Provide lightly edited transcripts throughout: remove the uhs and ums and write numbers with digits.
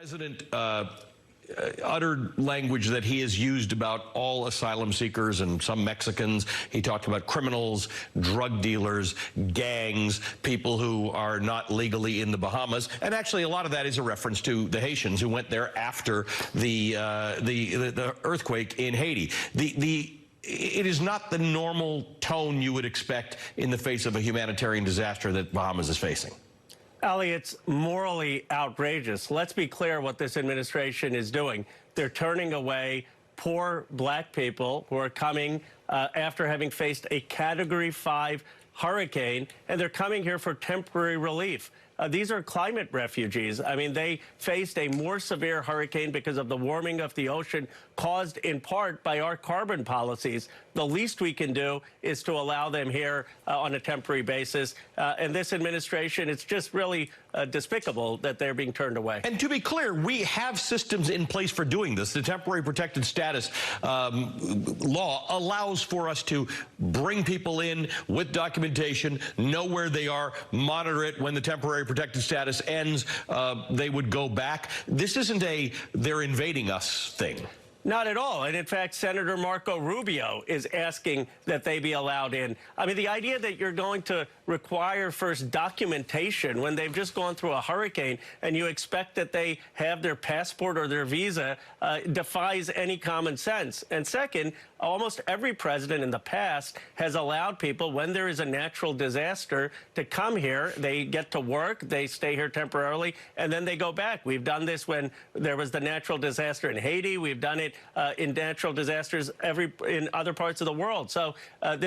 President uttered language that he has used about all asylum seekers and some Mexicans. He talked about criminals, drug dealers, gangs, people who are not legally in the Bahamas. And actually, a lot of that is a reference to the Haitians who went there after the earthquake in Haiti. It is not the normal tone you would expect in the face of a humanitarian disaster that Bahamas is facing. Ali, it's morally outrageous. Let's be clear what this administration is doing. They're turning away poor black people who are coming after having faced a Category 5 hurricane, and they're coming here for temporary relief. These are climate refugees. I mean, they faced a more severe hurricane because of the warming of the ocean caused in part by our carbon policies. The least we can do is to allow them here on a temporary basis. And this administration, it's just really despicable that they're being turned away. And to be clear, we have systems in place for doing this. The temporary protected status law allows for us to bring people in with documentation, know where they are, monitor it. When the temporary protected status ends, they would go back. This isn't a they're invading us thing. Not at all. And in fact, Senator Marco Rubio is asking that they be allowed in. I mean, the idea that you're going to require first documentation when they've just gone through a hurricane and you expect that they have their passport or their visa defies any common sense. And second, almost every president in the past has allowed people, when there is a natural disaster, to come here. They get to work, they stay here temporarily, and then they go back. We've done this when there was the natural disaster in Haiti. We've done it in natural disasters in other parts of the world. So what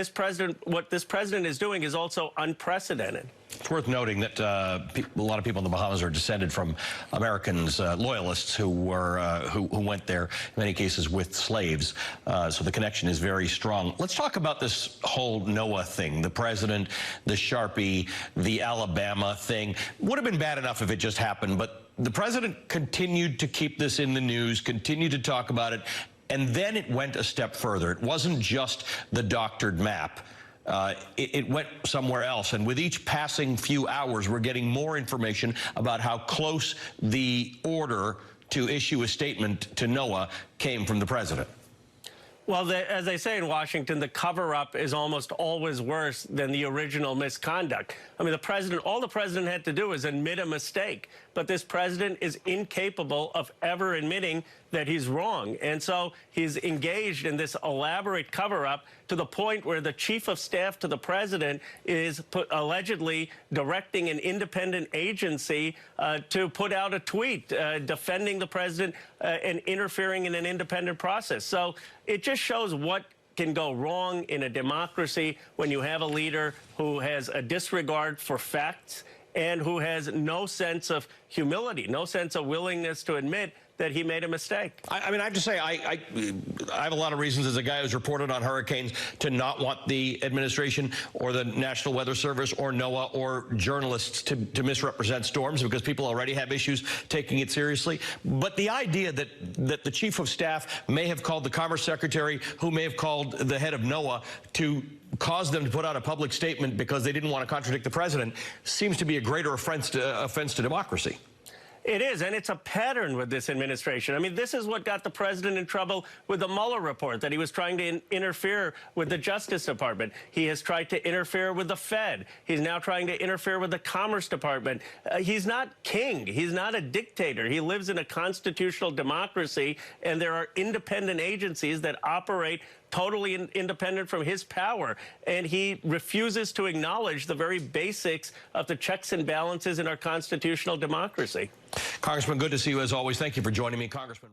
this president is doing is also unprecedented. It's worth noting that a lot of people in the Bahamas are descended from Americans, loyalists who went there, in many cases with slaves. So the connection is very strong. Let's talk about this whole NOAA thing. The president, the Sharpie, the Alabama thing. Would have been bad enough if it just happened, but the president continued to keep this in the news, continued to talk about it, and then it went a step further. It wasn't just the doctored map. It went somewhere else. And with each passing few hours, we're getting more information about how close the order to issue a statement to NOAA came from the president. Well, as they say in Washington, the cover-up is almost always worse than the original misconduct. I mean, all the president had to do is admit a mistake. But this president is incapable of ever admitting that he's wrong. And so he's engaged in this elaborate cover-up to the point where the chief of staff to the president is allegedly directing an independent agency to put out a tweet defending the president and interfering in an independent process. So it just shows what can go wrong in a democracy when you have a leader who has a disregard for facts and who has no sense of humility, no sense of willingness to admit that he made a mistake. I mean, I have to say, I have a lot of reasons as a guy who's reported on hurricanes to not want the administration or the National Weather Service or NOAA or journalists to misrepresent storms, because people already have issues taking it seriously. But the idea that the chief of staff may have called the Commerce Secretary, who may have called the head of NOAA, to cause them to put out a public statement because they didn't want to contradict the president seems to be a greater offense to democracy. It is, and it's a pattern with this administration. I mean, this is what got the president in trouble with the Mueller report, that he was trying to interfere with the Justice Department. He has tried to interfere with the Fed. He's now trying to interfere with the Commerce Department. He's not king. He's not a dictator. He lives in a constitutional democracy, and there are independent agencies that operate totally independent from his power, and he refuses to acknowledge the very basics of the checks and balances in our constitutional democracy. Congressman, good to see you as always. Thank you for joining me, Congressman.